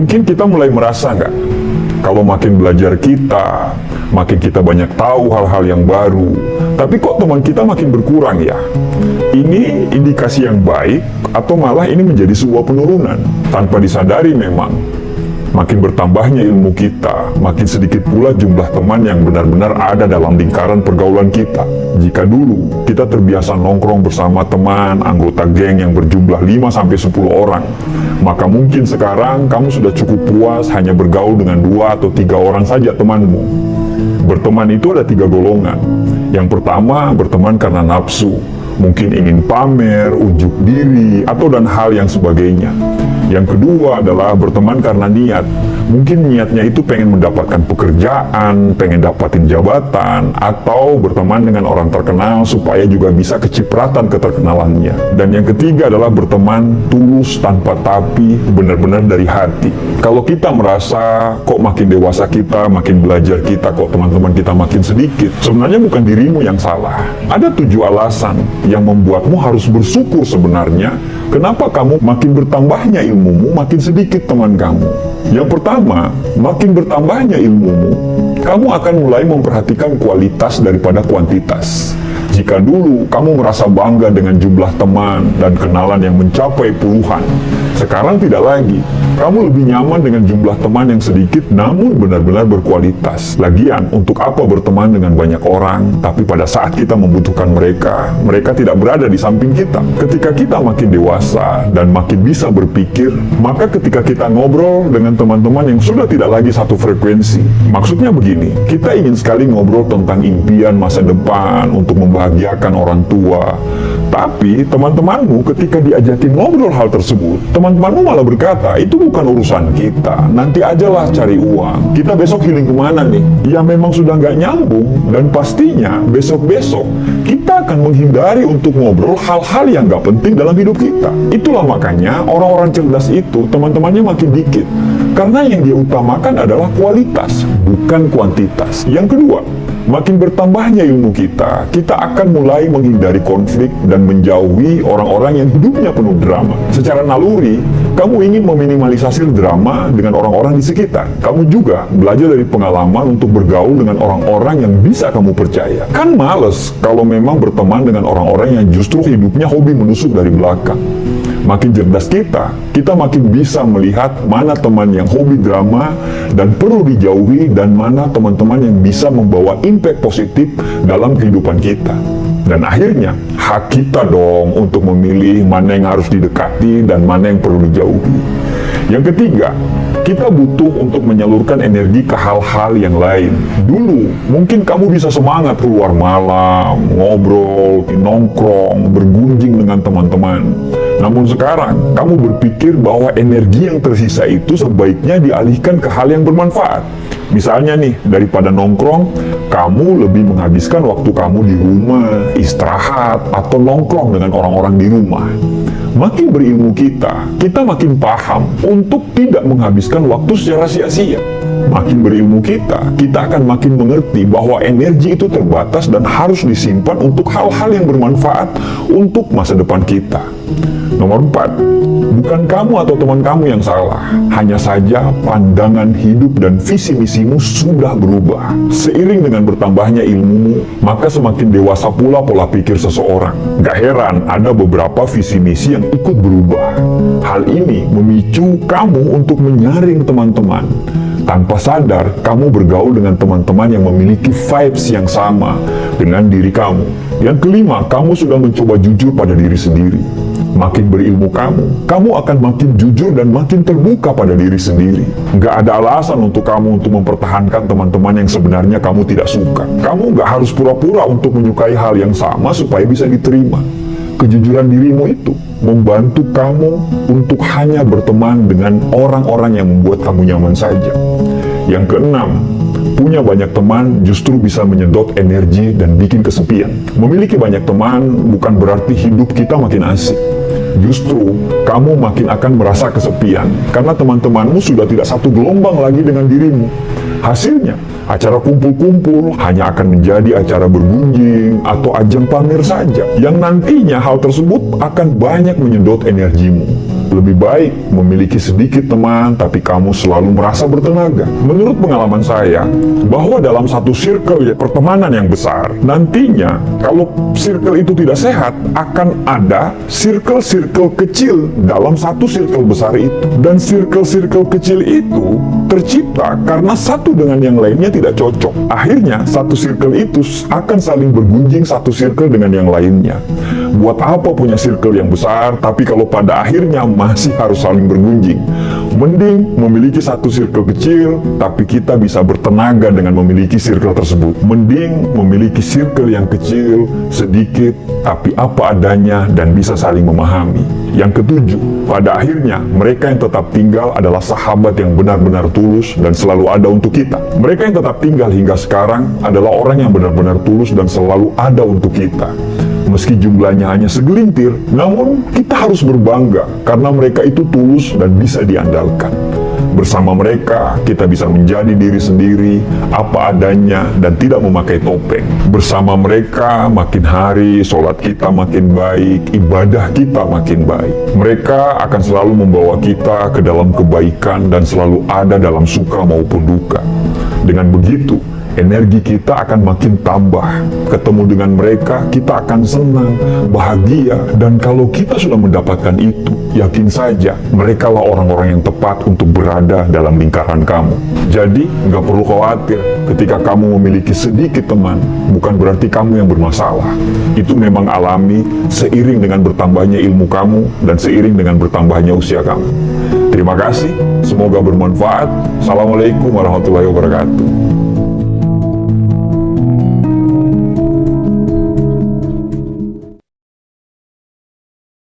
Mungkin kita mulai merasa nggak, kalau makin belajar kita, makin kita banyak tahu hal-hal yang baru, tapi kok teman kita makin berkurang ya? Ini indikasi yang baik, atau malah ini menjadi sebuah penurunan? Tanpa disadari memang, makin bertambahnya ilmu kita, makin sedikit pula jumlah teman yang benar-benar ada dalam lingkaran pergaulan kita. Jika dulu kita terbiasa nongkrong bersama teman, anggota geng yang berjumlah 5-10 orang, maka mungkin sekarang kamu sudah cukup puas hanya bergaul dengan 2 atau 3 orang saja temanmu. Berteman itu ada 3 golongan. Yang pertama, berteman karena nafsu, mungkin ingin pamer, unjuk diri, atau dan hal yang sebagainya. Yang kedua adalah berteman karena niat. Mungkin niatnya itu pengen mendapatkan pekerjaan, pengen dapatin jabatan, atau berteman dengan orang terkenal supaya juga bisa kecipratan keterkenalannya. Dan yang ketiga adalah berteman tulus tanpa tapi, benar-benar dari hati. Kalau kita merasa kok makin dewasa kita, makin belajar kita, kok teman-teman kita makin sedikit, sebenarnya bukan dirimu yang salah. Ada 7 alasan yang membuatmu harus bersyukur sebenarnya. Kenapa kamu makin bertambahnya ilmumu, makin sedikit teman kamu? Yang pertama, makin bertambahnya ilmumu, kamu akan mulai memperhatikan kualitas daripada kuantitas. Jika dulu kamu merasa bangga dengan jumlah teman dan kenalan yang mencapai puluhan, sekarang tidak lagi. Kamu lebih nyaman dengan jumlah teman yang sedikit namun benar-benar berkualitas. Lagian, untuk apa berteman dengan banyak orang, tapi pada saat kita membutuhkan mereka, mereka tidak berada di samping kita. Ketika kita makin dewasa dan makin bisa berpikir, maka ketika kita ngobrol dengan teman-teman yang sudah tidak lagi satu frekuensi. Maksudnya begini, kita ingin sekali ngobrol tentang impian masa depan untuk membahagiakan orang tua. Tapi teman-temanmu ketika diajakin ngobrol hal tersebut, teman-temanmu malah berkata, itu bukan urusan kita, nanti ajalah cari uang. Kita besok healing kemana nih? Ya memang sudah nggak nyambung, dan pastinya besok-besok kita akan menghindari untuk ngobrol hal-hal yang nggak penting dalam hidup kita. Itulah makanya orang-orang cerdas itu teman-temannya makin dikit, karena yang dia utamakan adalah kualitas, bukan kuantitas. Yang kedua, makin bertambahnya ilmu kita, kita akan mulai menghindari konflik dan menjauhi orang-orang yang hidupnya penuh drama. Secara naluri, kamu ingin meminimalisasi drama dengan orang-orang di sekitar. Kamu juga belajar dari pengalaman untuk bergaul dengan orang-orang yang bisa kamu percaya. Kan males kalau memang berteman dengan orang-orang yang justru hidupnya hobi menusuk dari belakang. Makin cerdas kita makin bisa melihat mana teman yang hobi drama dan perlu dijauhi, dan mana teman-teman yang bisa membawa impact positif dalam kehidupan kita. Dan akhirnya, hak kita dong untuk memilih mana yang harus didekati dan mana yang perlu dijauhi. Yang ketiga, kita butuh untuk menyalurkan energi ke hal-hal yang lain. Dulu, mungkin kamu bisa semangat keluar malam, ngobrol, nongkrong, bergunjing dengan teman-teman. Namun sekarang, kamu berpikir bahwa energi yang tersisa itu sebaiknya dialihkan ke hal yang bermanfaat. Misalnya nih, daripada nongkrong, kamu lebih menghabiskan waktu kamu di rumah, istirahat, atau nongkrong dengan orang-orang di rumah. Makin berilmu kita makin paham untuk tidak menghabiskan waktu secara sia-sia. Makin berilmu kita akan makin mengerti bahwa energi itu terbatas dan harus disimpan untuk hal-hal yang bermanfaat untuk masa depan kita. Nomor 4, bukan kamu atau teman kamu yang salah, hanya saja pandangan hidup dan visi misimu sudah berubah. Seiring dengan bertambahnya ilmumu, maka semakin dewasa pula pola pikir seseorang. Gak heran ada beberapa visi misi yang ikut berubah. Hal ini memicu kamu untuk menyaring teman-teman. Tanpa sadar, kamu bergaul dengan teman-teman yang memiliki vibes yang sama dengan diri kamu. Yang kelima, kamu sudah mencoba jujur pada diri sendiri. Makin berilmu kamu akan makin jujur dan makin terbuka pada diri sendiri. Nggak ada alasan untuk kamu untuk mempertahankan teman-teman yang sebenarnya kamu tidak suka. Kamu nggak harus pura-pura untuk menyukai hal yang sama supaya bisa diterima. Kejujuran dirimu itu membantu kamu untuk hanya berteman dengan orang-orang yang membuat kamu nyaman saja. Yang keenam, punya banyak teman justru bisa menyedot energi dan bikin kesepian. Memiliki banyak teman bukan berarti hidup kita makin asik. Justru, kamu makin akan merasa kesepian karena teman-temanmu sudah tidak satu gelombang lagi dengan dirimu. Hasilnya, acara kumpul-kumpul hanya akan menjadi acara bergunjing atau ajang pamer saja, yang nantinya hal tersebut akan banyak menyedot energimu. Lebih baik memiliki sedikit teman, tapi kamu selalu merasa bertenaga. Menurut pengalaman saya, bahwa dalam satu circle pertemanan yang besar, nantinya kalau circle itu tidak sehat, akan ada circle-circle kecil dalam satu circle besar itu. Dan circle-circle kecil itu tercipta karena satu dengan yang lainnya tidak cocok. Akhirnya, satu circle itu akan saling bergunjing satu circle dengan yang lainnya. Buat apa punya circle yang besar, tapi kalau pada akhirnya masih harus saling bergunjing? Mending memiliki satu circle kecil, tapi kita bisa bertenaga dengan memiliki circle tersebut. Mending memiliki circle yang kecil, sedikit, tapi apa adanya dan bisa saling memahami. Yang ketujuh, pada akhirnya mereka yang tetap tinggal adalah sahabat yang benar-benar tulus dan selalu ada untuk kita. Mereka yang tetap tinggal hingga sekarang adalah orang yang benar-benar tulus dan selalu ada untuk kita. Meski jumlahnya hanya segelintir, namun kita harus berbangga karena mereka itu tulus dan bisa diandalkan. Bersama mereka, kita bisa menjadi diri sendiri, apa adanya, dan tidak memakai topeng. Bersama mereka, makin hari, sholat kita makin baik, ibadah kita makin baik. Mereka akan selalu membawa kita ke dalam kebaikan dan selalu ada dalam suka maupun duka. Dengan begitu, energi kita akan makin tambah. Ketemu dengan mereka, kita akan senang, bahagia, dan kalau kita sudah mendapatkan itu, yakin saja mereka lah orang-orang yang tepat untuk berada dalam lingkaran kamu. Jadi, nggak perlu khawatir ketika kamu memiliki sedikit teman, bukan berarti kamu yang bermasalah. Itu memang alami seiring dengan bertambahnya ilmu kamu dan seiring dengan bertambahnya usia kamu. Terima kasih, semoga bermanfaat. Assalamualaikum warahmatullahi wabarakatuh.